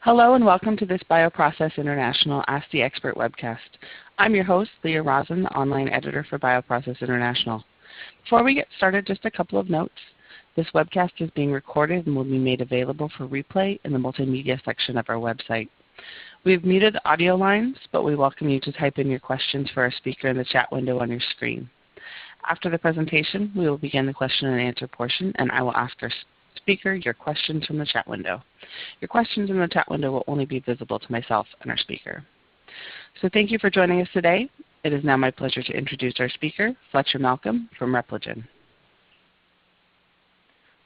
Hello and welcome to this Bioprocess International Ask the Expert webcast. I'm your host, Leah Rosen, the online editor for Bioprocess International. Before we get started, just a couple of notes. This webcast is being recorded and will be made available for replay in the multimedia section of our website. We've muted the audio lines, but we welcome you to type in your questions for our speaker in the chat window on your screen. After the presentation, we will begin the question and answer portion, and I will ask our speaker your questions from the chat window. Your questions in the chat window will only be visible to myself and our speaker. So thank you for joining us today. It is now my pleasure to introduce our speaker, Fletcher Malcolm from Repligen.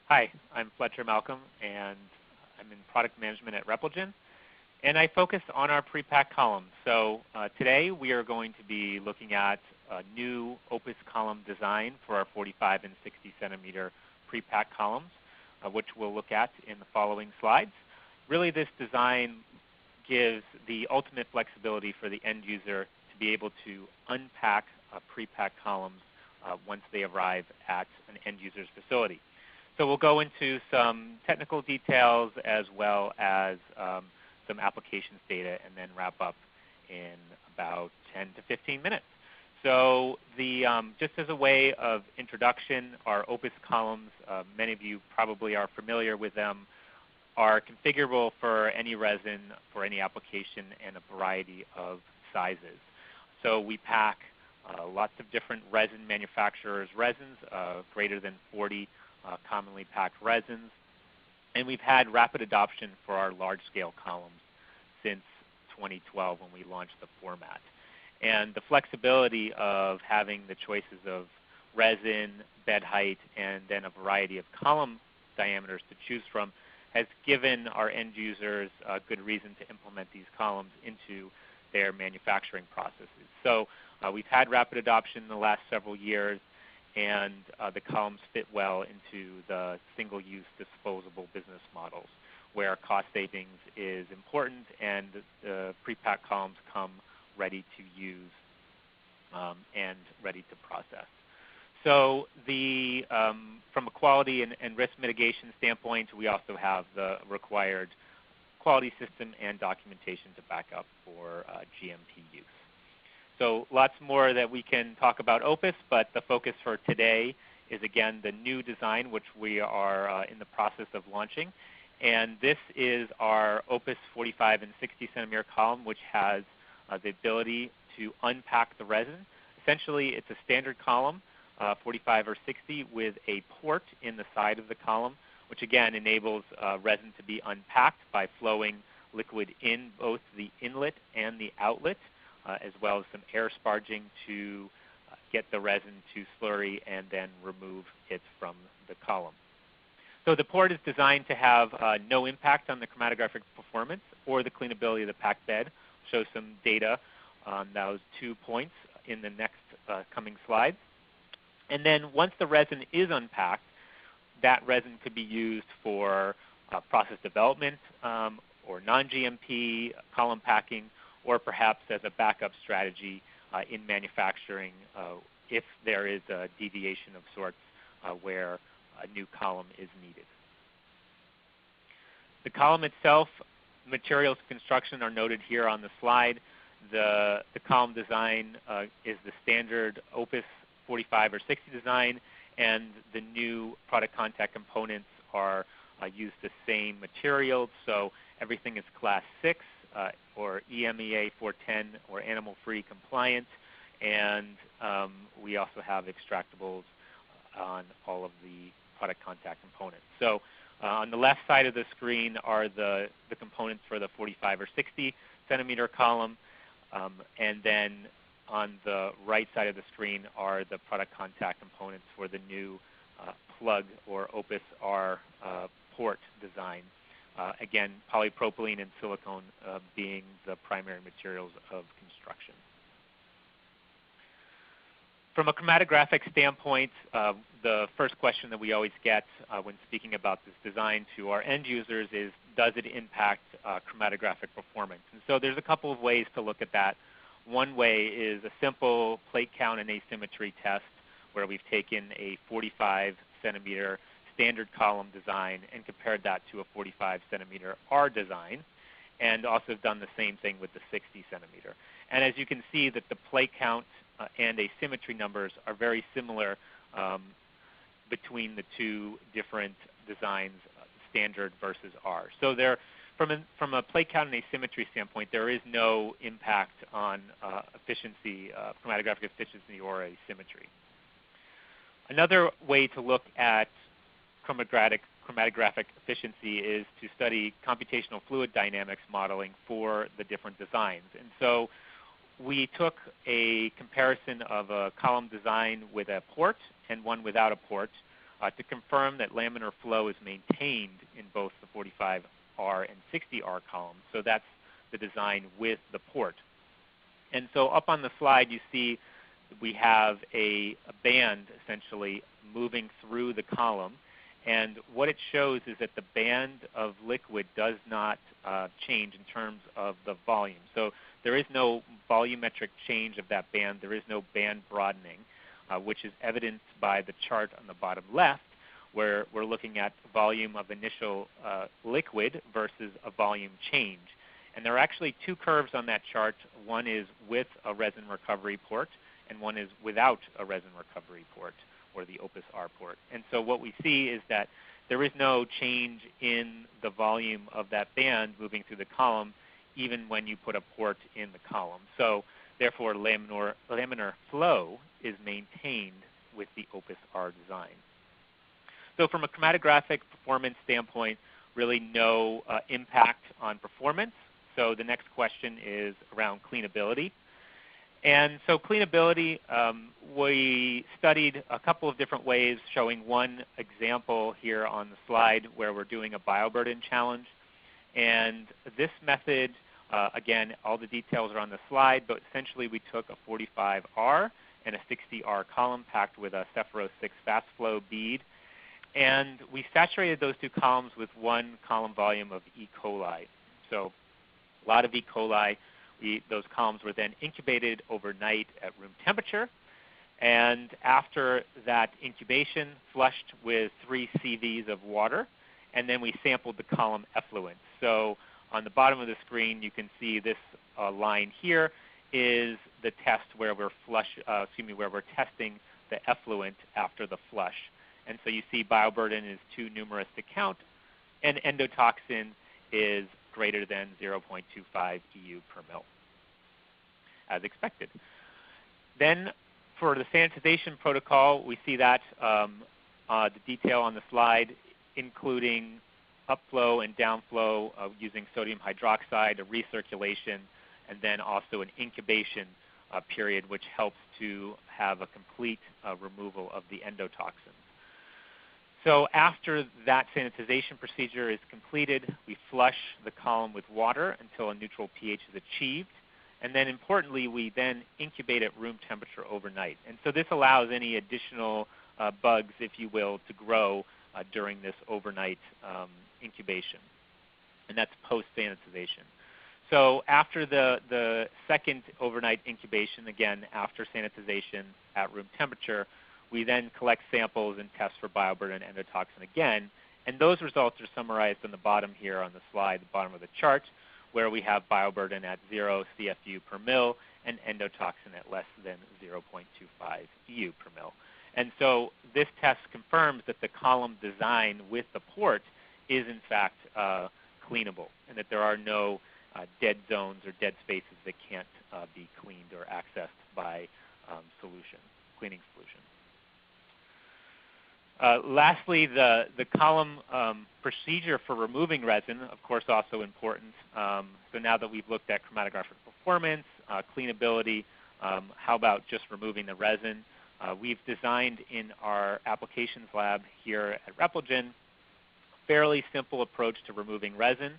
Hi, I'm Fletcher Malcolm, and I'm in product management at Repligen, and I focus on our pre-packed columns. So today we are going to be looking at a new Opus column design for our 45 and 60 centimeter pre-packed columns, which we'll look at in the following slides. Really, this design gives the ultimate flexibility for the end user to be able to unpack pre-packed columns once they arrive at an end user's facility. So we'll go into some technical details as well as some applications data and then wrap up in about 10 to 15 minutes. So just as a way of introduction, our Opus columns, many of you probably are familiar with them, are configurable for any resin, for any application, and a variety of sizes. So we pack lots of different resin manufacturers' resins, greater than 40 commonly packed resins. And we've had rapid adoption for our large-scale columns since 2012 when we launched the format. And the flexibility of having the choices of resin, bed height, and then a variety of column diameters to choose from has given our end users a good reason to implement these columns into their manufacturing processes. So we've had rapid adoption in the last several years, and the columns fit well into the single-use disposable business models where cost savings is important and the pre-packed columns come ready to use and ready to process. So from a quality and risk mitigation standpoint, we also have the required quality system and documentation to back up for GMP use. So lots more that we can talk about Opus, but the focus for today is again the new design which we are in the process of launching. And this is our Opus 45 and 60 centimeter column, which has the ability to unpack the resin. Essentially, it's a standard column, 45 or 60, with a port in the side of the column, which again enables resin to be unpacked by flowing liquid in both the inlet and the outlet, as well as some air sparging to get the resin to slurry and then remove it from the column. So the port is designed to have no impact on the chromatographic performance or the cleanability of the packed bed. Show some data on those 2 points in the next coming slides. And then once the resin is unpacked, that resin could be used for process development or non-GMP column packing, or perhaps as a backup strategy in manufacturing if there is a deviation of sorts where a new column is needed. The column itself, materials construction are noted here on the slide. The column design is the standard Opus 45 or 60 design, and the new product contact components are use the same materials. So everything is Class 6 or EMEA 410 or animal-free compliant, and we also have extractables on all of the product contact components. So on the left side of the screen are the components for the 45 or 60 centimeter column, and then on the right side of the screen are the product contact components for the new plug or Opus R port design. Again, polypropylene and silicone being the primary materials of construction. From a chromatographic standpoint, the first question that we always get when speaking about this design to our end users is, does it impact chromatographic performance? And so there's a couple of ways to look at that. One way is a simple plate count and asymmetry test where we've taken a 45 centimeter standard column design and compared that to a 45 centimeter R design. and also have done the same thing with the 60 centimeter. And as you can see that the plate count and asymmetry numbers are very similar between the two different designs, standard versus R. So from a plate count and asymmetry standpoint, there is no impact on efficiency, chromatographic efficiency or asymmetry. Another way to look at chromatographic efficiency is to study computational fluid dynamics modeling for the different designs. And so we took a comparison of a column design with a port and one without a port to confirm that laminar flow is maintained in both the 45R and 60R columns. So that's the design with the port. And so up on the slide you see we have a band essentially moving through the column. And what it shows is that the band of liquid does not change in terms of the volume. So there is no volumetric change of that band. There is no band broadening, which is evidenced by the chart on the bottom left, where we're looking at volume of initial liquid versus a volume change. And there are actually two curves on that chart. One is with a resin recovery port, and one is without a resin recovery port, or the Opus R port. And so what we see is that there is no change in the volume of that band moving through the column, even when you put a port in the column. So therefore, laminar flow is maintained with the Opus R design. So from a chromatographic performance standpoint, really no impact on performance. So the next question is around cleanability. And so cleanability, we studied a couple of different ways, showing one example here on the slide where we're doing a bioburden challenge. And this method, again, all the details are on the slide, but essentially we took a 45R and a 60R column packed with a Cepharos 6 fast flow bead. And we saturated those two columns with one column volume of E. coli. So a lot of E. coli. Those columns were then incubated overnight at room temperature. And after that incubation, flushed with 3 CVs of water. And then we sampled the column effluent. So on the bottom of the screen, you can see this line here is the test where we're where we're testing the effluent after the flush. And so you see bioburden is too numerous to count, and endotoxin is greater than 0.25 EU per mil, as expected. Then for the sanitization protocol, we see that the detail on the slide, including upflow and downflow using sodium hydroxide, a recirculation, and then also an incubation period, which helps to have a complete removal of the endotoxins. So after that sanitization procedure is completed, we flush the column with water until a neutral pH is achieved. And then importantly, we then incubate at room temperature overnight. And so this allows any additional bugs, if you will, to grow during this overnight incubation. And that's post-sanitization. So after the second overnight incubation, again, after sanitization at room temperature, we then collect samples and test for bioburden and endotoxin again. And those results are summarized on the bottom here on the slide, the bottom of the chart, where we have bioburden at 0 CFU per mil and endotoxin at less than 0.25 EU per mil. And so this test confirms that the column design with the port is in fact cleanable, and that there are no dead zones or dead spaces that can't be cleaned or accessed by cleaning solution. Lastly, the column procedure for removing resin, of course, also important. So now that we've looked at chromatographic performance, cleanability, how about just removing the resin? We've designed in our applications lab here at Repligen a fairly simple approach to removing resin,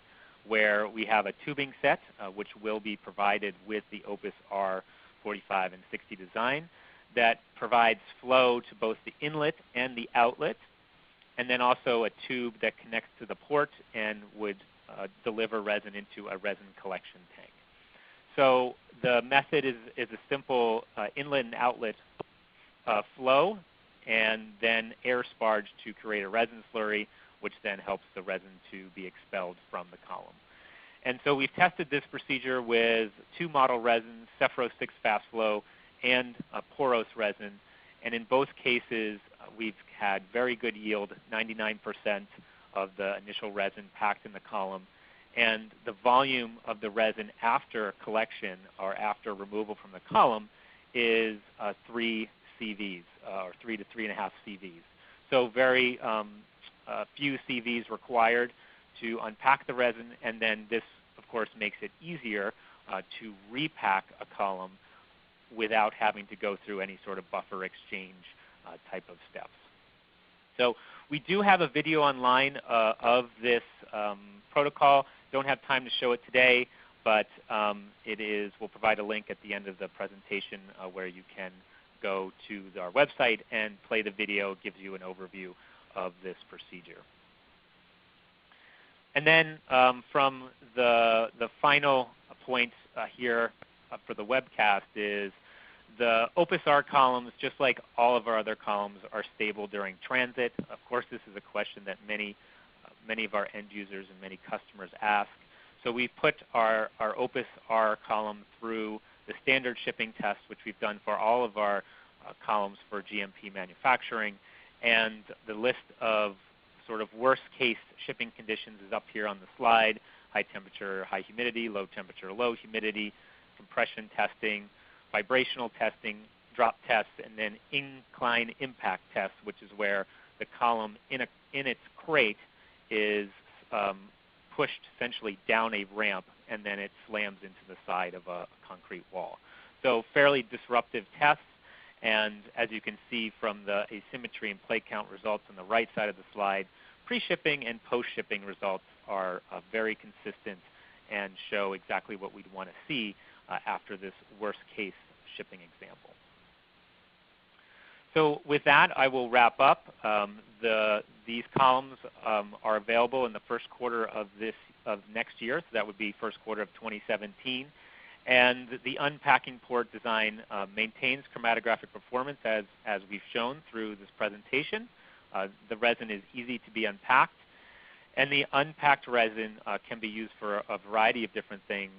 where we have a tubing set, which will be provided with the Opus R 45 and 60 design, that provides flow to both the inlet and the outlet, and then also a tube that connects to the port and would deliver resin into a resin collection tank. So the method is a simple inlet and outlet flow, and then air sparge to create a resin slurry, which then helps the resin to be expelled from the column. And so we've tested this procedure with 2 model resins, Cephro 6 Fast Flow and Poros resin. And in both cases, we've had very good yield, 99% of the initial resin packed in the column. And the volume of the resin after collection or after removal from the column is 3 CVs, or 3 to 3.5 CVs. So very few CVs required to unpack the resin, and then this, of course, makes it easier to repack a column without having to go through any sort of buffer exchange type of steps. So we do have a video online of this protocol. Don't have time to show it today, but we'll provide a link at the end of the presentation where you can go to our website and play the video. It gives you an overview of this procedure. And then from the final point here for the webcast is the Opus R columns, just like all of our other columns, are stable during transit. Of course, this is a question that many of our end users and many customers ask. So we've put our Opus R column through the standard shipping test, which we've done for all of our columns for GMP manufacturing. And the list of sort of worst case shipping conditions is up here on the slide: high temperature, high humidity; low temperature, low humidity; compression testing; vibrational testing; drop tests; and then incline impact tests, which is where the column in its crate is pushed essentially down a ramp, and then it slams into the side of a concrete wall. So fairly disruptive tests. And as you can see from the asymmetry and plate count results on the right side of the slide, pre-shipping and post-shipping results are very consistent and show exactly what we'd want to see after this worst-case shipping example. So with that, I will wrap up. These columns are available in the first quarter of next year, so that would be first quarter of 2017. And the unpacking port design maintains chromatographic performance as we've shown through this presentation. The resin is easy to be unpacked. And the unpacked resin can be used for a variety of different things.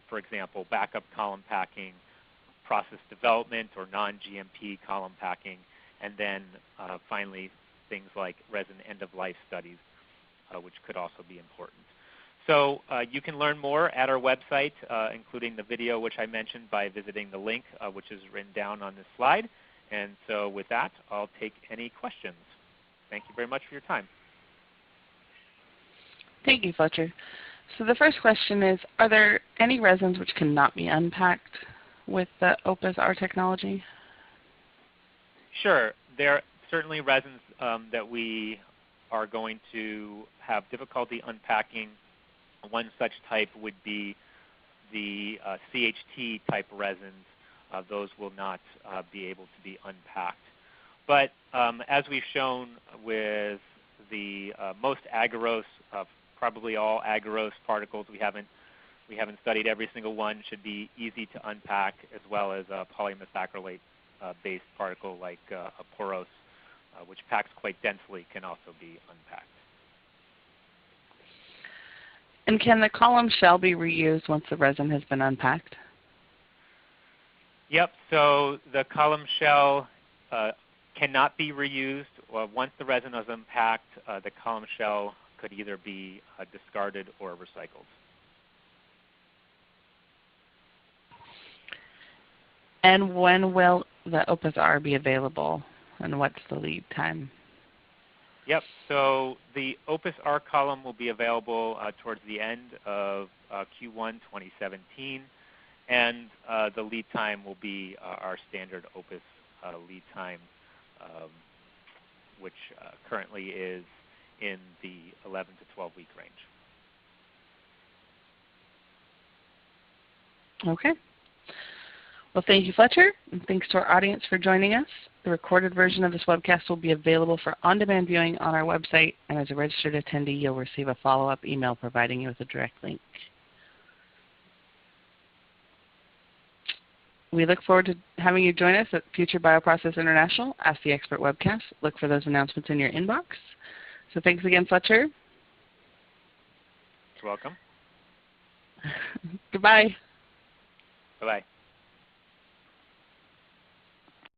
For example, backup column packing, process development or non-GMP column packing, and then finally things like resin end-of-life studies, which could also be important. So you can learn more at our website, including the video which I mentioned, by visiting the link which is written down on this slide. And so with that, I'll take any questions. Thank you very much for your time. Thank you, Fletcher. So the first question is, are there any resins which cannot be unpacked with the Opus R technology? Sure. There are certainly resins that we are going to have difficulty unpacking. One such type would be the CHT type resins. Those will not be able to be unpacked. But as we've shown with the most agarose, probably all agarose particles, we haven't studied every single one, should be easy to unpack, as well as a polymethacrylate based particle like a Poros, which packs quite densely, can also be unpacked. And can the column shell be reused once the resin has been unpacked? Yep, so the column shell cannot be reused. Once the resin is unpacked, the column shell could either be discarded or recycled. And when will the Opus R be available, and what's the lead time? Yep, so the Opus R column will be available towards the end of Q1 2017, and the lead time will be our standard Opus lead time, which currently is in the 11 to 12 week range. Okay. Well, thank you, Fletcher, and thanks to our audience for joining us. The recorded version of this webcast will be available for on-demand viewing on our website, and as a registered attendee, you'll receive a follow-up email providing you with a direct link. We look forward to having you join us at future Bioprocess International Ask the Expert webcast. Look for those announcements in your inbox. So thanks again, Fletcher. You're welcome. Goodbye. Bye-bye.